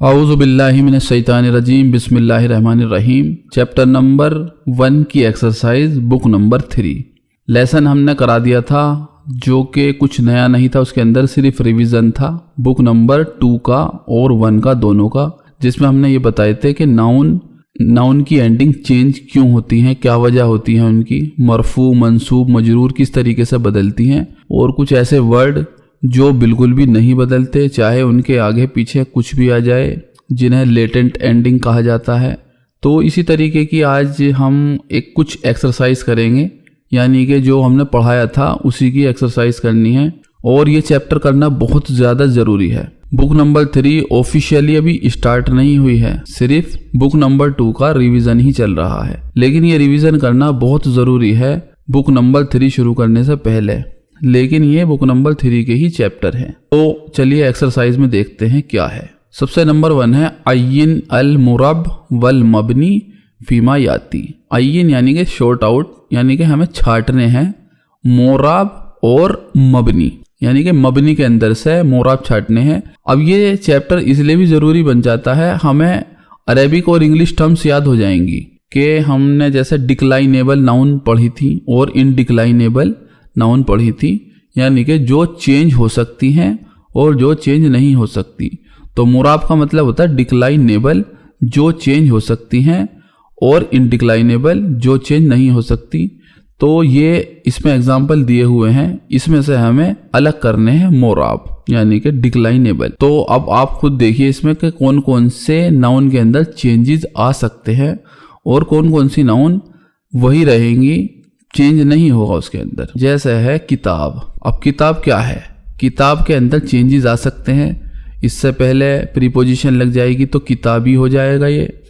औज़ु बिल्लाहि मिनश्शैतानिर्रजीम बिस्मिल्लाहिर्रहमानिर्रहीम। Chapter number 1 की एक्सरसाइज बुक नंबर 3। लेसन हमने करा दिया था जो कि कुछ नया नहीं था, उसके अंदर सिर्फ रिवीजन था बुक नंबर 2 का और 1 का दोनों का, जिसमें हमने ये बताए थे कि नाउन की एंडिंग चेंज क्यों होती हैं, क्या वजह होती है उनकी, मरफू मंसूब मजरूर किस तरीके से बदलती हैं, और कुछ ऐसे वर्ड जो बिल्कुल भी नहीं बदलते चाहे उनके आगे पीछे कुछ भी आ जाए, जिन्हें लेटेंट एंडिंग कहा जाता है। तो इसी तरीके की आज हम कुछ एक्सरसाइज करेंगे, यानी कि जो हमने पढ़ाया था उसी की एक्सरसाइज करनी है, और ये चैप्टर करना बहुत ज़्यादा ज़रूरी है। बुक नंबर 3 ऑफिशियली अभी स्टार्ट नहीं हुई है, सिर्फ बुक नंबर 2 का रिवीजन ही चल रहा है, लेकिन ये रिवीजन करना बहुत ज़रूरी है बुक नंबर 3 शुरू करने से पहले, लेकिन ये बुक नंबर 3 के ही चैप्टर है। तो चलिए एक्सरसाइज में देखते हैं क्या है। सबसे नंबर 1 है अय्यिन अल मुरब वल मबनी फीमा याती। अय्यिन यानी कि शॉर्ट आउट, यानी कि हमें छाटने हैं, मोराब और मबनी यानी कि मबनी के अंदर से मोराब छाटने हैं। अब ये चैप्टर इसलिए भी ज़रूरी बन जाता है, हमें अरेबिक और इंग्लिश टर्म्स याद हो जाएंगी कि हमने जैसे डिक्लाइनेबल नाउन पढ़ी थी और इनडिक्लाइनेबल नाउन पढ़ी थी, यानी कि जो चेंज हो सकती हैं और जो चेंज नहीं हो सकती। तो मुराब का मतलब होता है डिक्लाइनेबल, जो चेंज हो सकती हैं, और इनडिक्लाइनेबल जो चेंज नहीं हो सकती। तो ये इसमें एग्जाम्पल दिए हुए हैं, इसमें से हमें अलग करने हैं मोराब यानी कि डिक्लाइनेबल। तो अब आप खुद देखिए इसमें कि कौन कौन से नाउन के अंदर चेंजेस आ सकते हैं और कौन कौन सी नाउन वही रहेंगी, चेंज नहीं होगा उसके अंदर। जैसे है किताब। अब किताब क्या है, किताब के अंदर चेंजेस आ सकते हैं, इससे पहले प्रीपोजिशन लग जाएगी तो किताबी हो जाएगा ये,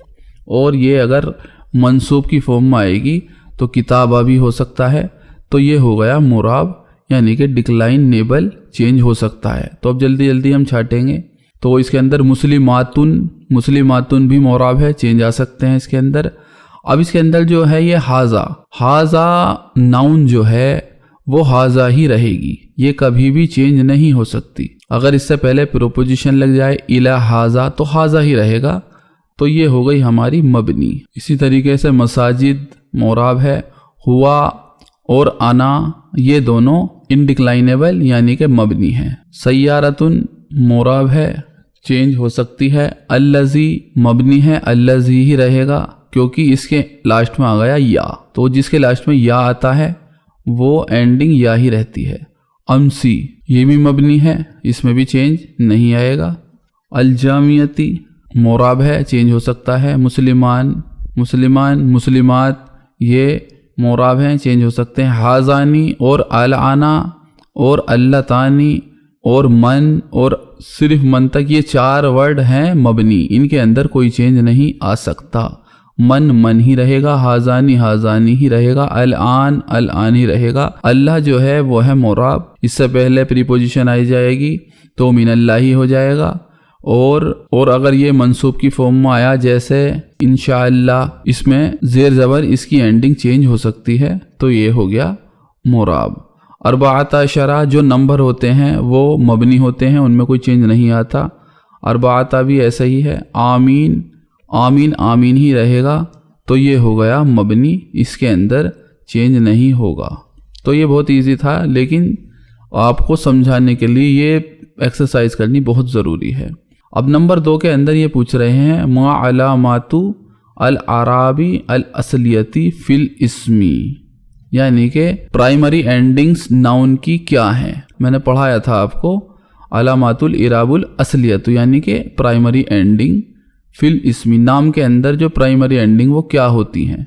और ये अगर मंसूब की फॉर्म में आएगी तो किताबा भी हो सकता है। तो ये हो गया मुराब यानी कि डिक्लाइनेबल, चेंज हो सकता है। तो अब जल्दी जल्दी हम छाटेंगे। तो इसके अंदर मुस्लिमातुन भी मुराब है, चेंज आ सकते हैं इसके अंदर। अब इसके अंदर जो है ये हाजा नाउन जो है वो हाजा ही रहेगी, ये कभी भी चेंज नहीं हो सकती। अगर इससे पहले प्रोपोजिशन लग जाए इला हाजा तो हाजा ही रहेगा। तो ये हो गई हमारी मबनी। इसी तरीके से मसाजिद मोराब है, हुआ और आना ये दोनों इनडिक्लाइनेबल यानी कि मबनी हैं। सय्यारतुन मोराब है, चेंज हो सकती है। अल्लज़ी मबनी है, अल्लज़ी ही रहेगा क्योंकि इसके लास्ट में आ गया या, तो जिसके लास्ट में या आता है वो एंडिंग या ही रहती है। अमसी ये भी मबनी है, इसमें भी चेंज नहीं आएगा। अलजामियती मोराब है, चेंज हो सकता है। मुस्लिमात ये मोराब हैं, चेंज हो सकते हैं। हाजानी और अलआना और अल्लतानी और मन और सिर्फ मन तक, ये 4 वर्ड हैं मबनी, इनके अंदर कोई चेंज नहीं आ सकता। मन ही रहेगा, हाजानी ही रहेगा, अल-आन ही रहेगा। अल्लाह जो है वो है मोराब, इससे पहले प्रीपोजिशन आई जाएगी तो मिनल्लाह ही हो जाएगा। और अगर ये मंसूब की फॉर्म में आया जैसे इंशाअल्लाह, इसमें जेर ज़बर इसकी एंडिंग चेंज हो सकती है, तो ये हो गया मोराब। अरबाअत अशरा जो नंबर होते हैं वो मबनी होते हैं, उनमें कोई चेंज नहीं आता। अरबाअता भी ऐसा ही है। आमीन ही रहेगा, तो ये हो गया मबनी, इसके अंदर चेंज नहीं होगा। तो ये बहुत इजी था, लेकिन आपको समझाने के लिए ये एक्सरसाइज करनी बहुत ज़रूरी है। अब नंबर 2 के अंदर ये पूछ रहे हैं मा अलामातु अल आराबी अल असलियती फिल इस्मी, यानी कि प्राइमरी एंडिंग्स नाउन की क्या हैं। मैंने पढ़ाया था आपको अलामातुल इराबुल असलियतु यानी कि प्राइमरी एंडिंग फिल इस्मी, नाम के अंदर जो प्राइमरी एंडिंग वो क्या होती हैं।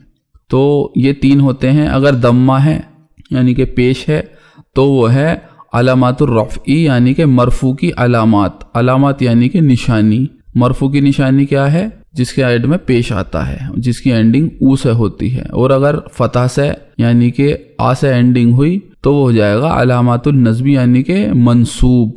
तो ये 3 होते हैं। अगर दम्मा है यानी कि पेश है तो वो है अलामातुर रफ़ई यानी कि मरफू की अलामात यानी कि निशानी। मरफू की निशानी क्या है, जिसके एंड में पेश आता है, जिसकी एंडिंग ऊ से होती है। और अगर फतह से यानी कि आ से एंडिंग हुई तो वो हो जाएगा अलामातुल नज़्मी यानी कि मंसूब।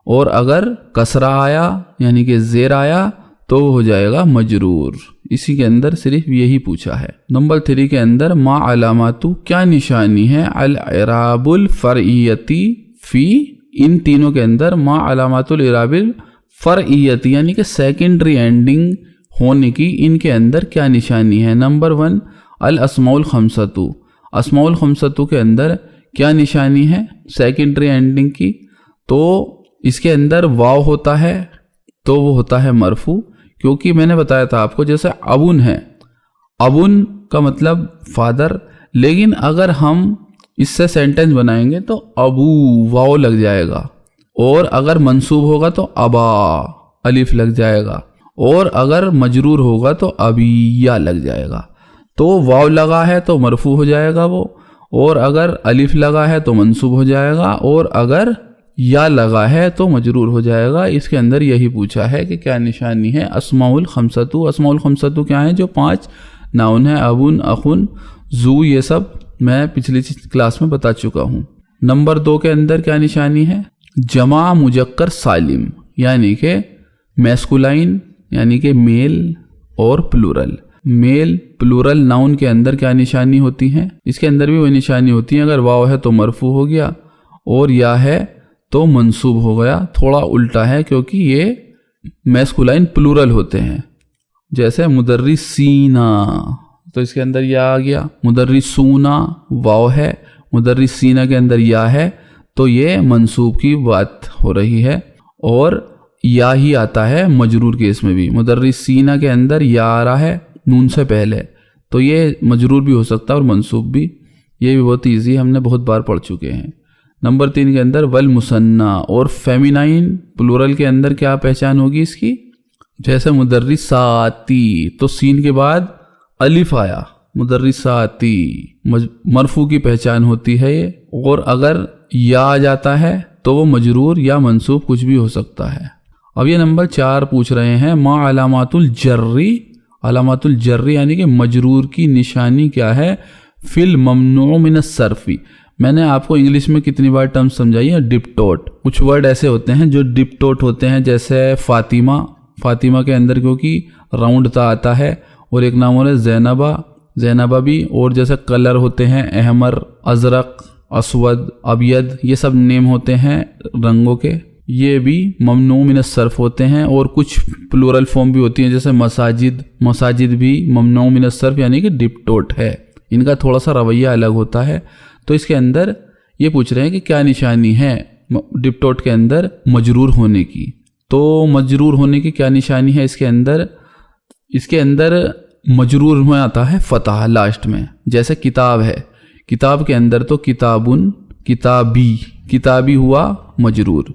और अगर कसरा आया यानी कि ज़ेर आया तो वो हो जाएगा मजरूर। इसी के अंदर सिर्फ यही पूछा है। नंबर 3 के अंदर मा अलामातु क्या निशानी है अल इराबुल फ़रइयती फी, इन तीनों के अंदर मा अलामातुल इराबिल फरइयत यानी कि सेकेंडरी एंडिंग होने की इनके अंदर क्या निशानी है। नंबर 1 अल अस्माउल खमसतु, अस्माउल खमसतु के अंदर क्या निशानी है सेकेंडरी एंडिंग की, तो इसके अंदर वाव होता है तो वो होता है मरफू, क्योंकि मैंने बताया था आपको जैसे अबुन है, अबुन का मतलब फादर, लेकिन अगर हम इससे सेंटेंस बनाएंगे तो अबू वाव लग जाएगा, और अगर मंसूब होगा तो अबा अलिफ लग जाएगा, और अगर मजरूर होगा तो अबिया लग जाएगा। तो वाव लगा है तो मरफू हो जाएगा वो, और अगर अलिफ लगा है तो मंसूब हो जाएगा, और अगर या लगा है तो मजरूर हो जाएगा। इसके अंदर यही पूछा है कि क्या निशानी है अस्माउल खमसतु। अस्माउल खमसतु क्या है, जो 5 नाउन है, अबुन, अखुन, जू, ये सब मैं पिछली क्लास में बता चुका हूँ। नंबर 2 के अंदर क्या निशानी है, जमा मुजक्कर सालिम यानी कि मैस्कुलाइन यानी कि मेल और प्लूरल। मेल प्लूरल नाउन के अंदर क्या निशानी होती है, इसके अंदर भी वही निशानी होती है, अगर वाव है तो मरफू हो गया और या है तो मंसूब हो गया। थोड़ा उल्टा है क्योंकि ये मैस्कुलाइन प्लूरल होते हैं, जैसे मुदर्रिसीना तो इसके अंदर या आ गया, मुदर्रिसूना वाव है, मुदर्रिसीना के अंदर या है तो ये मंसूब की बात हो रही है, और या ही आता है मजरूर केस में भी। मुदर्रिसीना के अंदर या आ रहा है नून से पहले, तो ये मजरूर भी हो सकता है और मंसूब भी, ये भी बहुत ईजी, हमने बहुत बार पढ़ चुके हैं। नंबर 3 के अंदर वल मुसन्ना और फेमिनाइन प्लूरल के अंदर क्या पहचान होगी इसकी, जैसे मुदर्रिसाती तो सीन के बाद अलिफ आया, मुदर्रिसाती मरफू की पहचान होती है ये, और अगर या आ जाता है तो वो मजरूर या मंसूब कुछ भी हो सकता है। अब ये नंबर 4 पूछ रहे हैं मा अलामातुल जर्री, अलामातुल जर्री यानी कि मजरूर की निशानी क्या है फिल ममनू मिनस सर्फी। मैंने आपको इंग्लिश में कितनी बार टर्म समझाई है, डिप्टोट। कुछ वर्ड ऐसे होते हैं जो डिप्टोट होते हैं, जैसे फातिमा, फातिमा के अंदर क्योंकि राउंड ता आता है, और एक नाम हो रहा है जैनबा, जैनबा भी, और जैसे कलर होते हैं अहमर, अजरक, असवद, अबियद, ये सब नेम होते हैं रंगों के, ये भी ममनू मिन सर्फ होते हैं। और कुछ प्लूरल फॉर्म भी होती हैं जैसे मसाजिद, मसाजिद भी ममनू मिन सर्फ यानी कि डिप्टोट है, इनका थोड़ा सा रवैया अलग होता है। तो इसके अंदर ये पूछ रहे हैं कि क्या निशानी है डिप्टोट के अंदर मजरूर होने की, तो मजरूर होने की क्या निशानी है इसके अंदर, इसके अंदर मजरूर में आता है फतह लास्ट में, जैसे किताब है, किताब के अंदर तो किताबुन, किताबी, किताबी हुआ मजरूर।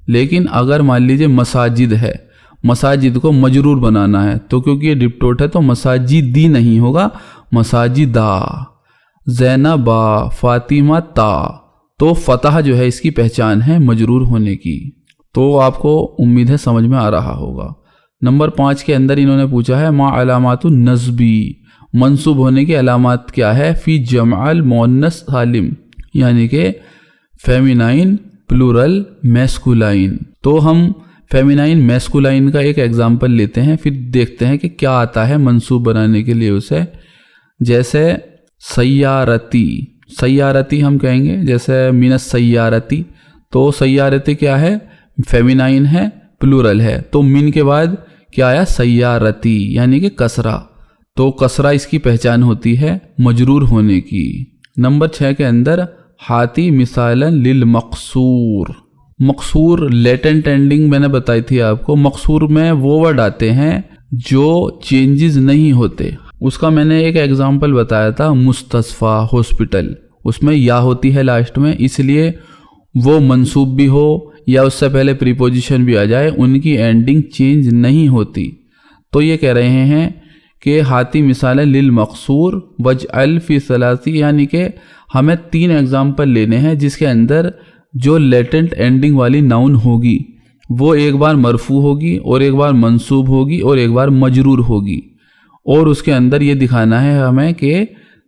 लेकिन अगर मान लीजिए मसाजिद है, मसाजिद को मजरूर बनाना है तो क्योंकि ये डिप्टोट है तो मसाजिदी नहीं होगा, मसाजिदा, जैनबा, फातिमा ता, तो फतह जो है इसकी पहचान है मजरूर होने की। तो आपको उम्मीद है समझ में आ रहा होगा। नंबर 5 के अंदर इन्होंने पूछा है मा अलामातु नस्बी, मंसूब होने की अलामात क्या है फी जमअल मुअन्नस सालिम यानी कि फेमिनाइन प्लूरल मैस्कुलाइन। तो हम फेमिनाइन मैस्कुलाइन का एक एग्जाम्पल लेते हैं, फिर देखते हैं कि क्या आता है मंसूब बनाने के लिए उसे। जैसे सय्यारती, सय्यारती हम कहेंगे, जैसे मिनस सय्यारती, तो सय्यारती क्या है, फेमिनाइन है, प्लूरल है, तो मिन के बाद क्या आया, सय्यारती यानी कि कसरा, तो कसरा इसकी पहचान होती है मजरूर होने की। नंबर 6 के अंदर हाथी मिसालन लिल मकसूर, मकसूर लेटेंट एंडिंग मैंने बताई थी आपको, मकसूर में वो वर्ड आते हैं जो चेंजेस नहीं होते। उसका मैंने एक एग्जांपल बताया था, मुस्तशफा हॉस्पिटल, उसमें या होती है लास्ट में, इसलिए वो मंसूब भी हो या उससे पहले प्रीपोजिशन भी आ जाए, उनकी एंडिंग चेंज नहीं होती। तो ये कह रहे हैं कि हाथी मिसाल लिल मकसूर वजअल फी सलासी, यानी कि हमें 3 एग्जाम्पल लेने हैं जिसके अंदर जो लेटेंट एंडिंग वाली नाउन होगी वो एक बार मरफू होगी और एक बार मंसूब होगी और एक बार मजरूर होगी, और उसके अंदर ये दिखाना है हमें कि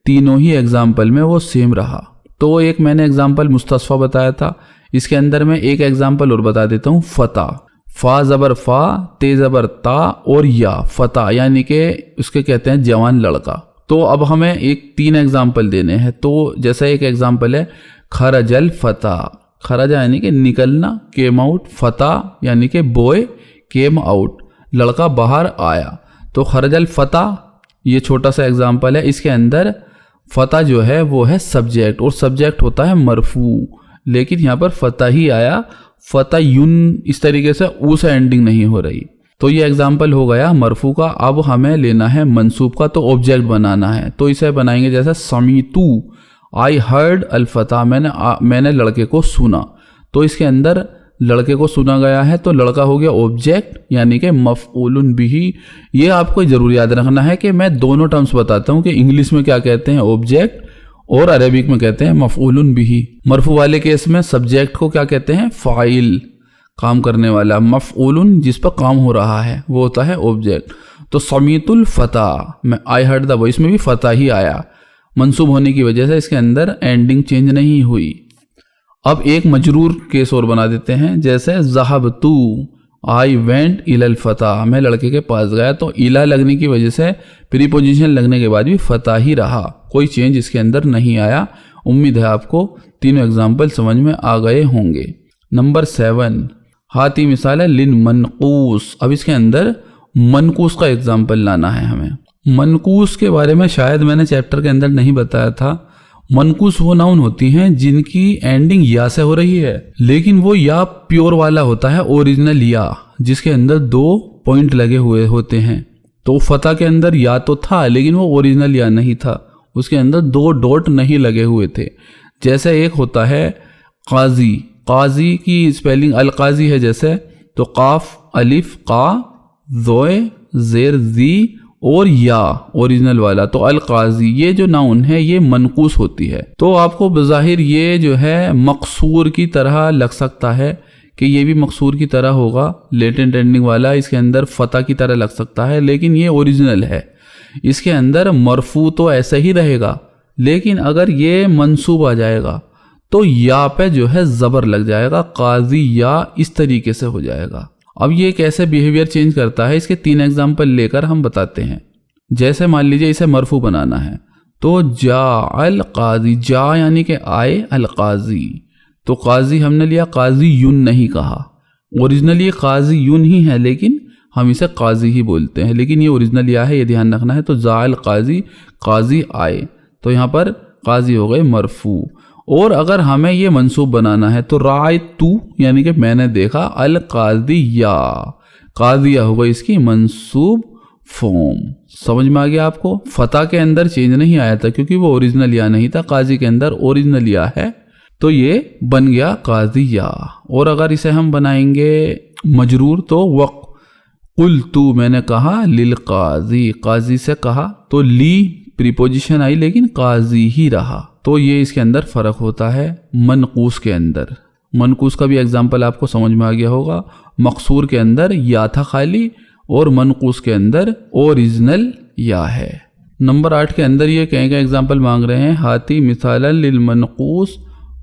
तीनों ही एग्जाम्पल में वो सेम रहा। तो एक मैंने एग्जाम्पल मुस्तशफा बताया था, इसके अंदर मैं एक एग्जाम्पल और बता देता हूँ, फता, फा जबर फा, ते जबर ता और या, फता यानी कि उसके कहते हैं जवान लड़का। तो अब हमें एक 3 एग्जाम्पल देने हैं। तो जैसा एक एग्जाम्पल है खरजल फता, खरजा यानी कि निकलना, केम आउट, फता यानी कि बॉय, केम आउट, लड़का बाहर आया। तो खरजल फता, ये छोटा सा एग्जाम्पल है, इसके अंदर फता जो है वो है सब्जेक्ट और सब्जेक्ट होता है मरफू, लेकिन यहाँ पर फता ही आया, फता यून इस तरीके से ऊ से एंडिंग नहीं हो रही। तो ये एग्जाम्पल हो गया मरफू का। अब हमें लेना है मंसूब का, तो ऑब्जेक्ट बनाना है। तो इसे बनाएंगे जैसे समीतू, आई हर्ड अल फता, मैंने लड़के को सुना। तो इसके अंदर लड़के को सुना गया है, तो लड़का हो गया ऑब्जेक्ट यानी कि मफऊलुन बिही। ये आपको जरूर याद रखना है कि मैं दोनों टर्म्स बताता हूँ कि इंग्लिश में क्या कहते हैं ऑब्जेक्ट और अरेबिक में कहते हैं मफऊलुन बिही। मरफू वाले केस में सब्जेक्ट को क्या कहते हैं फाइल, काम करने वाला, मफऊलुन जिस पर काम हो रहा है वो होता है ऑब्जेक्ट। तो समीतुल फता, मैं आई हर्ड द वॉइस में भी फता ही आया, मंसूब होने की वजह से इसके अंदर एंडिंग चेंज नहीं हुई। अब एक मजरूर केस और बना देते हैं, जैसे ज़हबतू, आई वेंट इलल फता, मैं लड़के के पास गया। तो इला लगने की वजह से प्रीपोजिशन लगने के बाद भी फता ही रहा, कोई चेंज इसके अंदर नहीं आया। उम्मीद है आपको तीनों एग्जाम्पल समझ में आ गए होंगे। नंबर 7, हाथी मिसाल है लिन मनकूस। अब इसके अंदर मनकूस का एग्जाम्पल लाना है हमें। मनकूस के बारे में शायद मैंने चैप्टर के अंदर नहीं बताया था। मनकूस वो नाउन होती हैं जिनकी एंडिंग या से हो रही है, लेकिन वो या प्योर वाला होता है, ओरिजिनल या, जिसके अंदर 2 पॉइंट लगे हुए होते हैं। तो फता के अंदर या तो था लेकिन वो ओरिजिनल या नहीं था, उसके अंदर 2 डॉट नहीं लगे हुए थे। जैसे एक होता है काजी, काजी की स्पेलिंग अलकाजी है जैसे, तो काफ अलिफ का ज़ोए ज़ेर जी और या ओरिजिनल वाला, तो अलकाजी ये जो नाउन है ये मनकूस होती है। तो आपको बज़ाहिर ये जो है मकसूर की तरह लग सकता है कि ये भी मकसूर की तरह होगा, लेटेंट एंडिंग वाला, इसके अंदर फता की तरह लग सकता है, लेकिन ये ओरिजिनल है। इसके अंदर मरफू तो ऐसे ही रहेगा, लेकिन अगर ये मंसूब आ जाएगा तो या पे जो है ज़बर लग जाएगा, काजी या इस तरीके से हो जाएगा। अब ये कैसे बिहेवियर चेंज करता है, इसके 3 एग्जाम्पल लेकर हम बताते हैं। जैसे मान लीजिए इसे मरफू बनाना है, तो जा अल काजी, जा यानी कि आए, अल काजी, तो काजी हमने लिया, काजी यून नहीं कहा। ओरिजिनली ये काजी यून ही है, लेकिन हम इसे काजी ही बोलते हैं, लेकिन ये ओरिजिनल या है, ये ध्यान रखना है। तो जा अल काजी, काजी आए, तो यहाँ पर काजी हो गए मरफू। और अगर हमें ये मंसूब बनाना है तो राय तू यानी कि मैंने देखा, अल कादिया, कादिया होगा इसकी मंसूब फॉर्म। समझ में आ गया आपको? फता के अंदर चेंज नहीं आया था क्योंकि वो ओरिजिनल या नहीं था, काजी के अंदर ओरिजिनल या है, तो ये बन गया कादिया। और अगर इसे हम बनाएंगे मजरूर तो वक़ कुल तू, मैंने कहा लिल काजी, काजी से कहा, तो ली प्रीपोजिशन आई लेकिन काजी ही रहा। तो ये इसके अंदर फ़र्क होता है मनकूस के अंदर। मनकूस का भी एग्जाम्पल आपको समझ में आ गया होगा। मकसूर के अंदर या था खाली और मनकूस के अंदर ओरिजिनल या है। नंबर 8 के अंदर ये कहीं का एग्जाम्पल मांग रहे हैं, हाथी मिसालन लिल मनकूस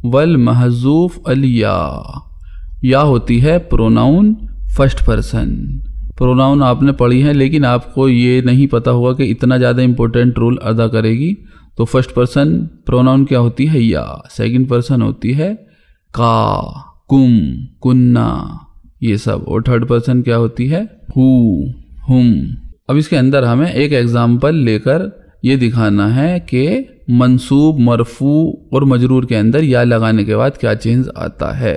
वल महजूफ अल या होती है प्रोनाउन फर्स्ट पर्सन। प्रोनाउन आपने पढ़ी है, लेकिन आपको ये नहीं पता होगा कि इतना ज़्यादा इंपॉर्टेंट रोल अदा करेगी। तो फर्स्ट पर्सन प्रोनाउन क्या होती है या, सेकंड पर्सन होती है का, कुम, कुन्ना, ये सब, और थर्ड पर्सन क्या होती है हु, हुम। अब इसके अंदर हमें एक एग्जाम्पल लेकर ये दिखाना है कि मंसूब, मरफू और मजरूर के अंदर या लगाने के बाद क्या चेंज आता है।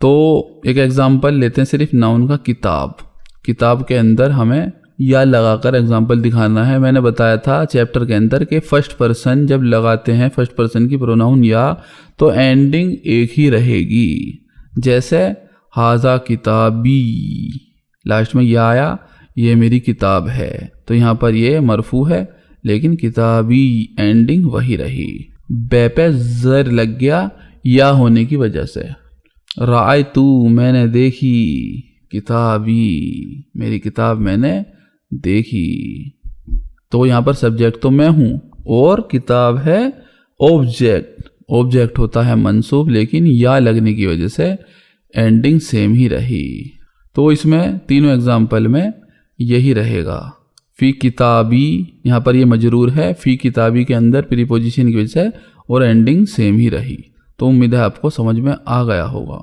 तो एक एग्जाम्पल लेते हैं सिर्फ नाउन का, किताब। किताब के अंदर हमें या लगाकर एग्जाम्पल दिखाना है। मैंने बताया था चैप्टर के अंदर कि फर्स्ट पर्सन जब लगाते हैं, फर्स्ट पर्सन की प्रोनाउन या, तो एंडिंग एक ही रहेगी। जैसे हाजा किताबी, लास्ट में या आया, ये मेरी किताब है, तो यहाँ पर ये मरफू है लेकिन किताबी एंडिंग वही रही। बे पे जर लग गया या होने की वजह से। राय तू, मैंने देखी, किताबी, मेरी किताब मैंने देखी। तो यहाँ पर सब्जेक्ट तो मैं हूँ और किताब है ऑब्जेक्ट। ऑब्जेक्ट होता है मंसूब, लेकिन या लगने की वजह से एंडिंग सेम ही रही। तो इसमें तीनों एग्जाम्पल में यही रहेगा। फी किताबी, यहाँ पर ये मजरूर है, फी किताबी के अंदर प्रीपोजिशन की वजह से और एंडिंग सेम ही रही। तो उम्मीद है आपको समझ में आ गया होगा।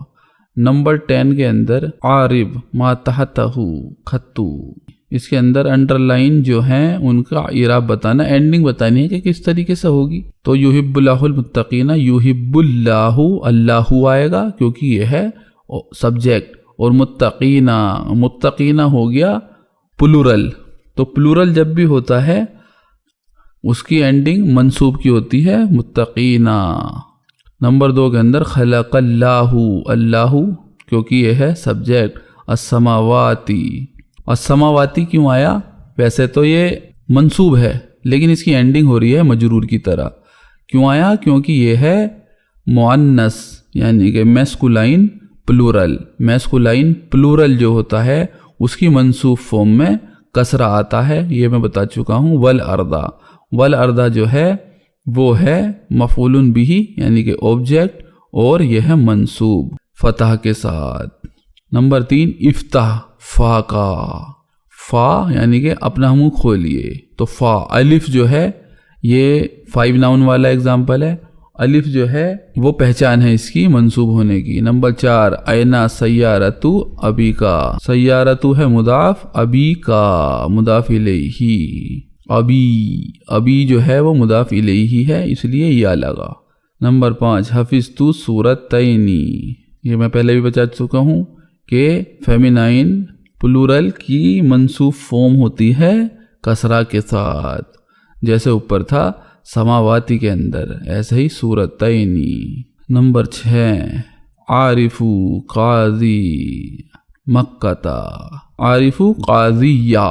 नंबर 10 के अंदर आरिब मा तहतहु खत्तू, इसके अंदर अंडरलाइन जो है उनका इराब बताना, एंडिंग बतानी है कि किस तरीके से होगी। तो युहिब्बुल्लाहुल मुत्तकीना, युहिब्बुल्लाहु अल्लाहु आएगा क्योंकि यह है सब्जेक्ट, और मुत्तकीना, मुत्तकीना हो गया प्लूरल। तो प्लूरल जब भी होता है उसकी एंडिंग मंसूब की होती है, मुत्तकीना। नंबर 2 के अंदर खलक़ल्लाहु अल्लाहु, क्योंकि यह है सब्जेक्ट। अस्समावाती, अस्समावाती क्यों आया? वैसे तो ये मंसूब है लेकिन इसकी एंडिंग हो रही है मजरूर की तरह। क्यों आया? क्योंकि ये है मुअन्नस यानी कि मैस्कुलाइन प्लूरल। मैस्कुलाइन प्लूरल जो होता है उसकी मंसूब फॉर्म में कसरा आता है, ये मैं बता चुका हूँ। वल अर्दा, वल अर्दा जो है वो है मफूलुन बिही यानी कि ऑब्जेक्ट, और यह है मंसूब फतह के साथ। नंबर 3 इफ्ताह, फा का, फा यानी कि अपना मुंह खोलिए। तो फा अलिफ जो है ये 5 नाउन वाला एग्जाम्पल है। अलिफ जो है वो पहचान है इसकी मंसूब होने की। नंबर 4 ऐना सय्यारतु अबी का, सय्यारतु है मुदाफ, अबी का मुदाफ इलैही। अबी, अबी जो है वो मुदाफ इलैही है इसलिए या लगा। नंबर 5 हफिज़तु सूरतैनी, ये मैं पहले भी बता चुका हूँ कि फेमिनाइन प्लूरल की मंसूब फॉर्म होती है कसरा के साथ, जैसे ऊपर था समावाती के अंदर, ऐसे ही सूरतैनी। नंबर 6 आरिफू काजी मक्कता, आरिफू काजिया,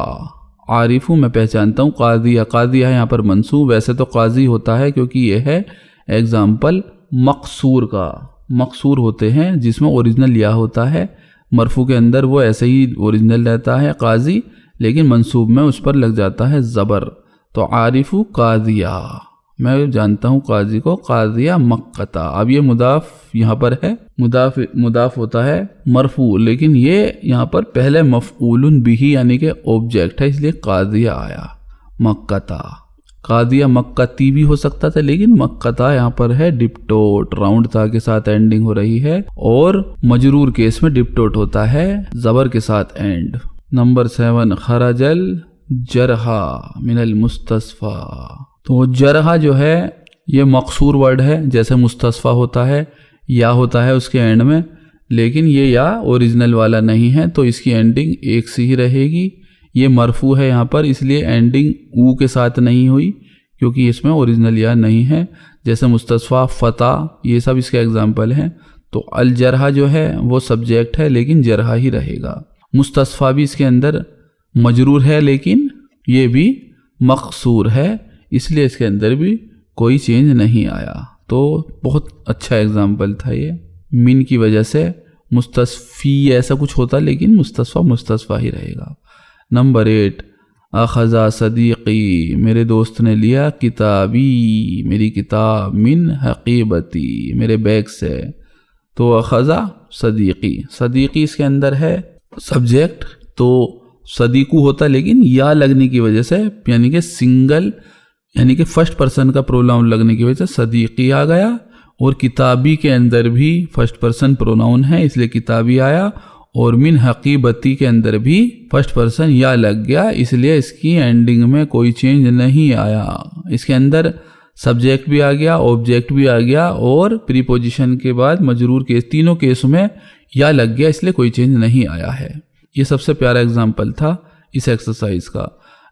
आरिफू मैं पहचानता हूँ, काजिया, काजिया है यहाँ पर मंसूब। वैसे तो काजी होता है क्योंकि यह है एग्जाम्पल मकसूर का, मकसूर होते हैं जिसमें ओरिजिनल या होता है, मरफू के अंदर वो ऐसे ही ओरिजिनल रहता है काजी, लेकिन मंसूब में उस पर लग जाता है ज़बर। तो आरिफू काजिया, मैं जानता हूँ काजी को, काजिया मक्कता। अब ये मुदाफ यहाँ पर है, मुदाफ होता है मरफू, लेकिन ये यहाँ पर पहले मफऊलुन बिही यानी कि ऑब्जेक्ट है, इसलिए काजिया आया मक्कता। कादिया मक्कती भी हो सकता था लेकिन मक्कता यहाँ पर है डिप्टोट, राउंड ता के साथ एंडिंग हो रही है, और मजरूर केस में डिप्टोट होता है जबर के साथ एंड। नंबर 7 खरजल जरहा मिनल मुस्तस्फा, तो जरहा जो है ये मकसूर वर्ड है, जैसे मुस्तस्फा होता है या होता है उसके एंड में, लेकिन ये या ओरिजिनल वाला नहीं है तो इसकी एंडिंग एक सी ही रहेगी। ये मरफू है यहाँ पर इसलिए एंडिंग ऊ के साथ नहीं हुई क्योंकि इसमें ओरिजिनल या नहीं है, जैसे मुस्तस्फा, फता, ये सब इसके एग्जाम्पल हैं। तो अल जरहा जो है वो सब्जेक्ट है लेकिन जरहा ही रहेगा। मुस्तस्फा भी इसके अंदर मजरूर है लेकिन ये भी मकसूर है, इसलिए इसके अंदर भी कोई चेंज नहीं आया। तो बहुत अच्छा एग्जाम्पल था ये, मिन की वजह से मुस्तस्फी ऐसा कुछ होता लेकिन मुस्तस्फा मुस्तस्फा ही रहेगा। नंबर 8 अखज़ा सदीक़ी, मेरे दोस्त ने लिया, किताबी, मेरी किताब, मिन हकीबती, मेरे बैग से। तो अखज़ा सदीक़ी, सदीक़ी इसके अंदर है सब्जेक्ट, तो सदीकू होता लेकिन या लगने की वजह से यानी कि सिंगल यानी कि फर्स्ट पर्सन का प्रोनाउन लगने की वजह से सदीक़ी आ गया, और किताबी के अंदर भी फर्स्ट पर्सन प्रोनाउन है इसलिए किताबी आया, और मिन हकीबती के अंदर भी फर्स्ट पर्सन या लग गया इसलिए इसकी एंडिंग में कोई चेंज नहीं आया। इसके अंदर सब्जेक्ट भी आ गया, ऑब्जेक्ट भी आ गया, और प्रीपोजिशन के बाद मजरूर केस, तीनों केस में या लग गया इसलिए कोई चेंज नहीं आया है। ये सबसे प्यारा एग्जाम्पल था इस एक्सरसाइज का।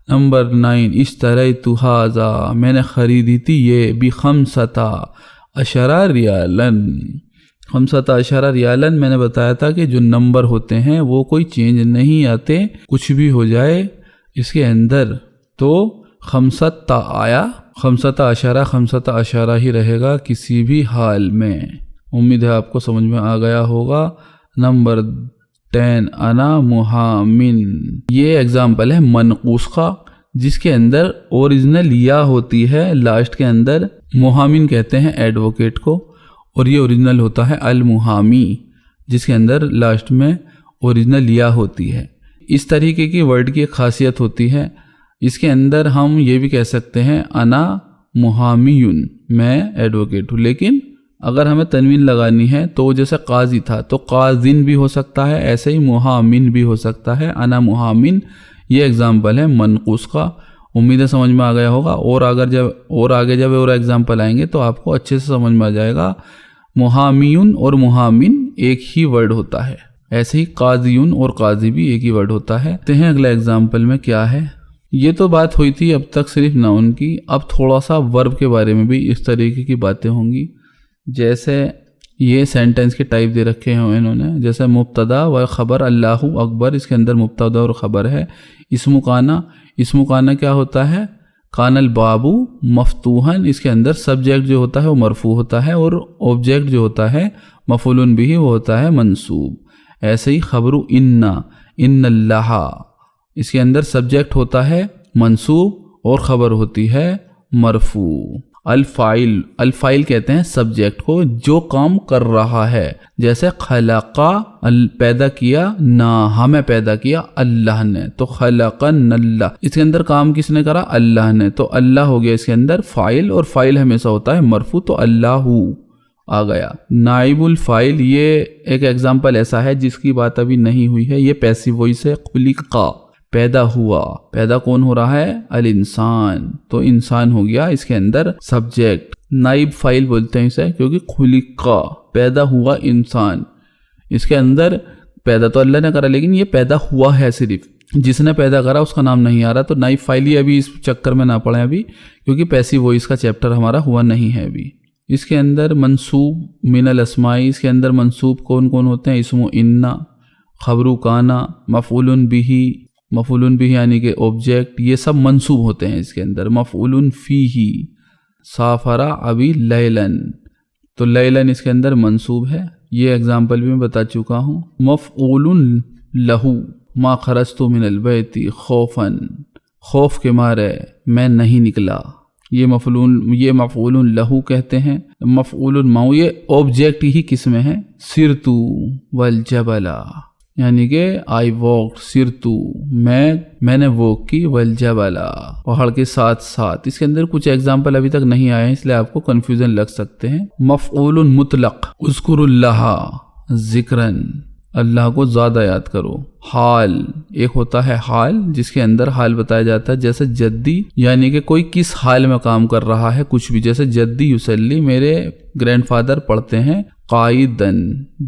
नंबर 9 इश्तरैतु हाज़ा, मैंने ख़रीदी थी ये, बि खम्सता अशरा रियालन, खम्सता अशरा रियालन, मैंने बताया था कि जो नंबर होते हैं वो कोई चेंज नहीं आते, कुछ भी हो जाए इसके अंदर। तो खम्सता आया, खम्सता अशरा ही रहेगा किसी भी हाल में। उम्मीद है आपको समझ में आ गया होगा। नंबर 10 अना मुहामिन, ये एग्जाम्पल है मनकूस का जिसके अंदर ओरिजिनल या होती है लास्ट के अंदर। मुहामिन कहते हैं एडवोकेट को, और ये ओरिजिनल होता है अल मुहामी जिसके अंदर लास्ट में ओरिजिनल या होती है। इस तरीके की वर्ड की एक खासियत होती है, इसके अंदर हम ये भी कह सकते हैं अना मुहामियुन, मैं एडवोकेट हूँ, लेकिन اگر ہمیں تنوین لگانی ہے تو جیسے قاضی تھا تو قاضین بھی ہو سکتا ہے، ایسے ہی محامن بھی ہو سکتا ہے، انا محامن، یہ اگزامپل ہے منقوص کا۔ امید ہے سمجھ میں آ گیا ہوگا، اور آگے جب اور اگزامپل آئیں گے تو آپ کو اچھے سے سمجھ میں آ جائے گا۔ محامیون اور محامن ایک ہی ورڈ ہوتا ہے، ایسے ہی قاضیون اور قاضی بھی ایک ہی ورڈ ہوتا ہے۔ کہتے ہیں اگلا اگزامپل میں کیا ہے۔ یہ تو بات ہوئی تھی اب تک صرف ناؤن کی، اب تھوڑا سا ورب کے بارے میں بھی اس طریقے کی باتیں ہوں گی۔ جیسے یہ سینٹنس کے ٹائپ دے رکھے ہیں انہوں نے، جیسے مبتدا و خبر اللہ اکبر، اس کے اندر مبتدا اور خبر ہے۔ اسم کانا کیا ہوتا ہے؟ کان الباب مفتوحن، اس کے اندر سبجیکٹ جو ہوتا ہے وہ مرفوع ہوتا ہے، اور آبجیکٹ جو ہوتا ہے مفعول بہ وہ ہوتا ہے منصوب۔ ایسے ہی خبر ان اللہ، اس کے اندر سبجیکٹ ہوتا ہے منصوب اور خبر ہوتی ہے مرفوع۔ الفاعل کہتے ہیں سبجیکٹ کو جو کام کر رہا ہے، جیسے خلقا پیدا کیا، نہ ہمیں پیدا کیا اللہ نے، تو خلقن اللہ، اس کے اندر کام کس نے کرا؟ اللہ نے، تو اللہ ہو گیا اس کے اندر فاعل، اور فاعل ہمیشہ ہوتا ہے مرفوع، تو اللہ آ گیا۔ نائب الفاعل، یہ ایک ایگزامپل ایسا ہے جس کی بات ابھی نہیں ہوئی ہے، یہ پیسیو وائس ہے۔ خلقا پیدا ہوا، پیدا کون ہو رہا ہے؟ الانسان، تو انسان ہو گیا اس کے اندر سبجیکٹ۔ نائب فاعل بولتے ہیں اسے، کیونکہ خلقا پیدا ہوا انسان، اس کے اندر پیدا تو اللہ نے کرا لیکن یہ پیدا ہوا ہے، صرف جس نے پیدا کرا اس کا نام نہیں آ رہا، تو نائب فاعل ہی ابھی اس چکر میں نہ پڑے ابھی، کیونکہ پیسیو وائس کا چیپٹر ہمارا ہوا نہیں ہے ابھی۔ اس کے اندر منصوب من الاسماء، اس کے اندر منصوب کون کون ہوتے ہیں؟ اسم ان، خبر کانا، مفعول بھی یعنی کہ آبجیکٹ، یہ سب منصوب ہوتے ہیں اس کے اندر۔ مفعول فیہ، سافر ابی لیلن، تو لیلن اس کے اندر منصوب ہے، یہ اگزامپل بھی میں بتا چکا ہوں۔ مفعول لہو، ما خرجت من البیت خوفا، خوف کے مارے میں نہیں نکلا، یہ مفعول لہو کہتے ہیں۔ مفعول معہ، یہ آبجیکٹ ہی کس میں ہے؟ سرتو والجبل، یعنی کہ آئی واک، سرتو میں نے واک کی، والجبل پہاڑ کے ساتھ ساتھ۔ اس کے اندر کچھ ایگزامپل ابھی تک نہیں آئے ہیں اس لیے آپ کو کنفیوژن لگ سکتے ہیں۔ مفعول مطلق، اذکر اللہ ذکرن، اللہ کو زیادہ یاد کرو۔ حال، ایک ہوتا ہے حال جس کے اندر حال بتایا جاتا ہے، جیسے جدی، یعنی کہ کوئی کس حال میں کام کر رہا ہے، کچھ بھی، جیسے جدی یصلی، میرے گرینڈ فادر پڑھتے ہیں قائدن،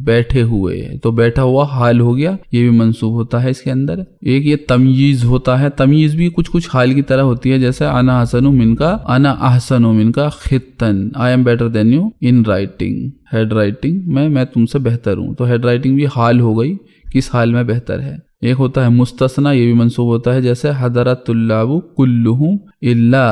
بیٹھے ہوئے، تو بیٹھا ہوا حال ہو گیا، یہ بھی منصوب ہوتا ہے اس کے اندر۔ ایک یہ تمییز ہوتا ہے، تمییز بھی کچھ حال کی طرح ہوتی ہے، جیسے انا احسن منکا خطن، I am better than you in writing, head writing میں تم سے بہتر ہوں، تو ہیڈ رائٹنگ بھی حال ہو گئی، کس حال میں بہتر ہے۔ ایک ہوتا ہے مستثنا، یہ بھی منصوب ہوتا ہے، جیسے حضرت الطلاب کلہم الا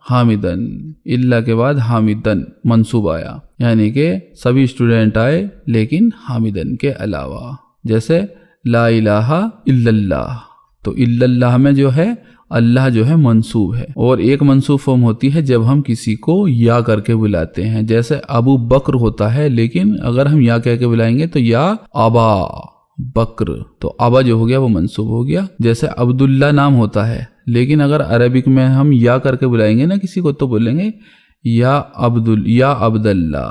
حامدن، الا کے بعد حامدن منصوب آیا، یعنی کہ سبھی اسٹوڈنٹ آئے لیکن حامدن کے علاوہ، جیسے لا الہ الا اللہ، تو الا اللہ میں جو ہے اللہ جو ہے منصوب ہے۔ اور ایک منصوب فارم ہوتی ہے جب ہم کسی کو یا کر کے بلاتے ہیں، جیسے ابو بکر ہوتا ہے، لیکن اگر ہم یا کہہ کے بلائیں گے تو یا ابا بکر، تو ابا جو ہو گیا وہ منصوب ہو گیا۔ جیسے عبداللہ نام ہوتا ہے، لیکن اگر عربک میں ہم یا کر کے بلائیں گے نا کسی کو تو بولیں گے یا عبداللہ۔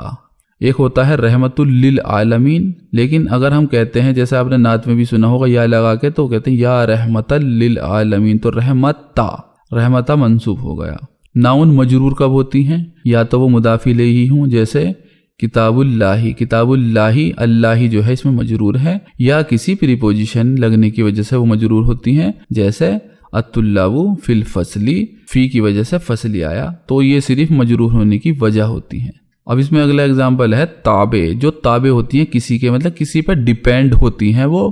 ایک ہوتا ہے رحمت للعالمین، لیکن اگر ہم کہتے ہیں، جیسے آپ نے نعت میں بھی سنا ہوگا یا لگا کے، تو کہتے ہیں یا رحمت للعالمین، تو رحمتا منصوب ہو گیا۔ ناؤن مجرور کب ہوتی ہیں؟ یا تو وہ مضاف الیہ ہوں، جیسے کتاب اللہ، اللہ جو ہے اس میں مجرور ہے، یا کسی پریپوزیشن لگنے کی وجہ سے وہ مجرور ہوتی ہیں، جیسے الطلاب فی الفصل، فی کی وجہ سے فصلی آیا، تو یہ صرف مجرور ہونے کی وجہ ہوتی ہیں۔ اب اس میں اگلا اگزامپل ہے تابع، جو تابع ہوتی ہیں کسی کے، مطلب کسی پر ڈیپینڈ ہوتی ہیں وہ،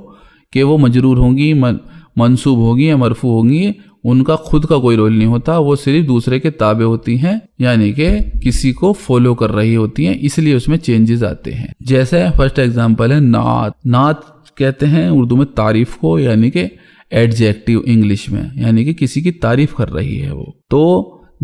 کہ وہ مجرور ہوں گی، منصوب ہوگی یا مرفوع ہوں گی، ان کا خود کا کوئی رول نہیں ہوتا، وہ صرف دوسرے کے تابع ہوتی ہیں، یعنی کہ کسی کو فالو کر رہی ہوتی ہیں، اس لیے اس میں چینجز آتے ہیں۔ جیسے فرسٹ ایگزامپل ہے نعت کہتے ہیں اردو میں تعریف کو، یعنی کہ ایڈجیکٹیو انگلش میں، یعنی کہ کسی کی تعریف کر رہی ہے وہ، تو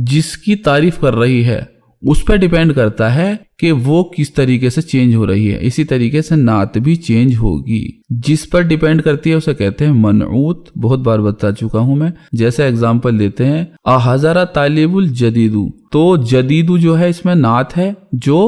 جس کی تعریف کر رہی ہے اس پہ ڈیپینڈ کرتا ہے کہ وہ کس طریقے سے چینج ہو رہی ہے، اسی طریقے سے نعت بھی چینج ہوگی، جس پر ڈیپینڈ کرتی ہے اسے کہتے ہیں منعوت، بہت بار بتا چکا ہوں میں۔ جیسے ایگزامپل دیتے ہیں احضر طالب الجدید، تو جدید جو ہے اس میں نعت ہے جو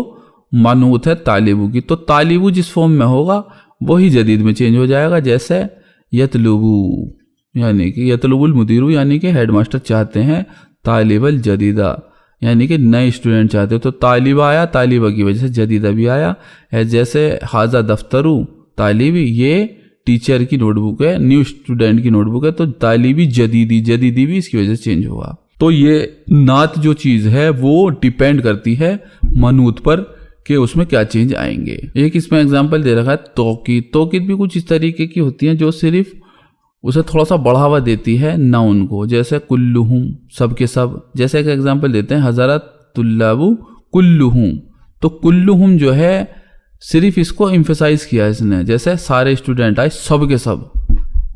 मनूत है तालिबु की, तो तालिबु जिस फॉर्म में होगा वही जदीद में चेंज हो जाएगा। जैसे यतलुबु यानी कि यतलुबुल मुदीरु यानी कि हेडमास्टर चाहते हैं, तालिबल जदीदा यानी कि नए स्टूडेंट चाहते हो, तो तालिबा आया, तालिबा की वजह से जदीदा भी आया। जैसे हाजा दफ्तरू तालिबी, ये टीचर की नोटबुक है, न्यू स्टूडेंट की नोटबुक है, तो तालिबी जदीदी, जदीदी भी इसकी वजह से चेंज हुआ। तो ये नात जो चीज़ है वो डिपेंड करती है मनूत पर कि उसमें क्या चेंज आएंगे। एक इसमें एग्जांपल दे रखा है तौकीद। तौकीद भी कुछ इस तरीके की होती हैं जो सिर्फ उसे थोड़ा सा बढ़ावा देती है नाउन को, जैसे कुल्लुहुम सब के सब। जैसे एक एग्जांपल देते हैं हज़रत तुल्लाबु कुल्लुहुम, तो कुल्लुहुम जो है सिर्फ इसको एम्फेसाइज किया इसने, जैसे सारे स्टूडेंट आए सब के सब।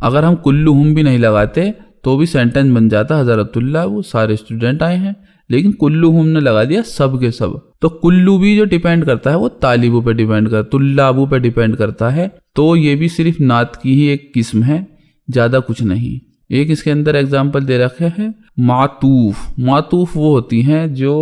अगर हम कुल्लुहुम भी नहीं लगाते तो भी सेंटेंस बन जाता हज़रत तुल्लाबु सारे स्टूडेंट आए हैं, लेकिन कुल्लुहुम ने लगा दिया सब के सब। तो कुल्लू भी जो डिपेंड करता है वो तालिबु पे डिपेंड करता है, तुल्लाबु पे डिपेंड करता है। तो ये भी सिर्फ नात की ही एक किस्म है, ज़्यादा कुछ नहीं। एक इसके अंदर एग्जाम्पल दे रखे हैं मातूफ। मातूफ वो होती हैं जो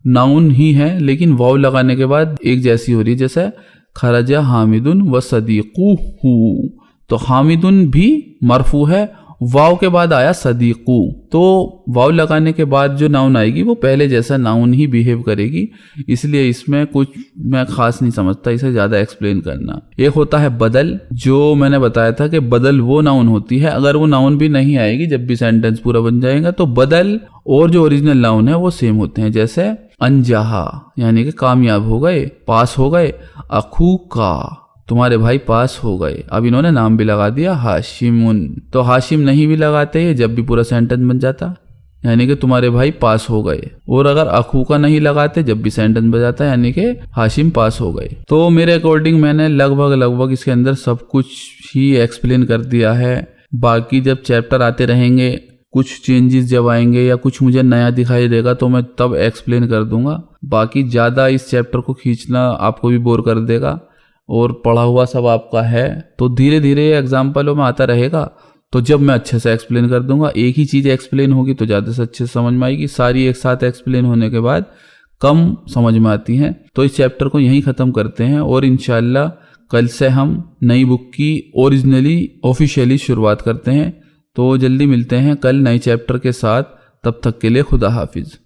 नाउन ही है लेकिन वाव लगाने के बाद एक जैसी हो रही है, जैसे खरजा हामिदुन व सदीक़ुहु, तो हामिदुन भी मरफू है, वाव के बाद आया सदीक़ु, तो वाव लगाने के बाद जो नाउन आएगी वो पहले जैसा नाउन ही बिहेव करेगी, इसलिए इसमें कुछ मैं खास नहीं समझता इसे ज़्यादा एक्सप्लेन करना। एक होता है बदल, जो मैंने बताया था कि बदल वो नाउन होती है, अगर वो नाउन भी नहीं आएगी जब भी सेंटेंस पूरा बन जाएगा तो बदल और जो ओरिजिनल नाउन है वो सेम होते हैं। जैसे अनजाहा यानी कि कामयाब हो गए, पास हो गए। अखू का तुम्हारे भाई पास हो गए, अब इन्होंने नाम भी लगा दिया हाशिमुन, तो हाशिम नहीं भी लगाते ये जब भी पूरा सेंटेंस बन जाता, यानी कि तुम्हारे भाई पास हो गए। और अगर अखू का नहीं लगाते जब भी सेंटेंस बन जाता है यानी कि हाशिम पास हो गए। तो मेरे अकॉर्डिंग मैंने लगभग इसके अंदर सब कुछ ही एक्सप्लेन कर दिया है। बाकी जब चैप्टर आते रहेंगे, कुछ चेंजेस जब आएंगे या कुछ मुझे नया दिखाई देगा तो मैं तब एक्सप्लेन कर दूंगा। बाकी ज़्यादा इस चैप्टर को खींचना आपको भी बोर कर देगा और पढ़ा हुआ सब आपका है, तो धीरे धीरे एग्जाम्पलों में आता रहेगा। तो जब मैं अच्छे से एक्सप्लेन कर दूंगा, एक ही चीज़ एक्सप्लेन होगी तो ज़्यादा से अच्छे से समझ में आएगी, सारी एक साथ एक्सप्लेन होने के बाद कम समझ में आती हैं। तो इस चैप्टर को यहीं ख़त्म करते हैं और इंशाल्लाह कल से हम नई बुक की ओरिजिनली ऑफिशियली शुरुआत करते हैं। तो जल्दी मिलते हैं कल नए चैप्टर के साथ, तब तक के लिए खुदा हाफिज़।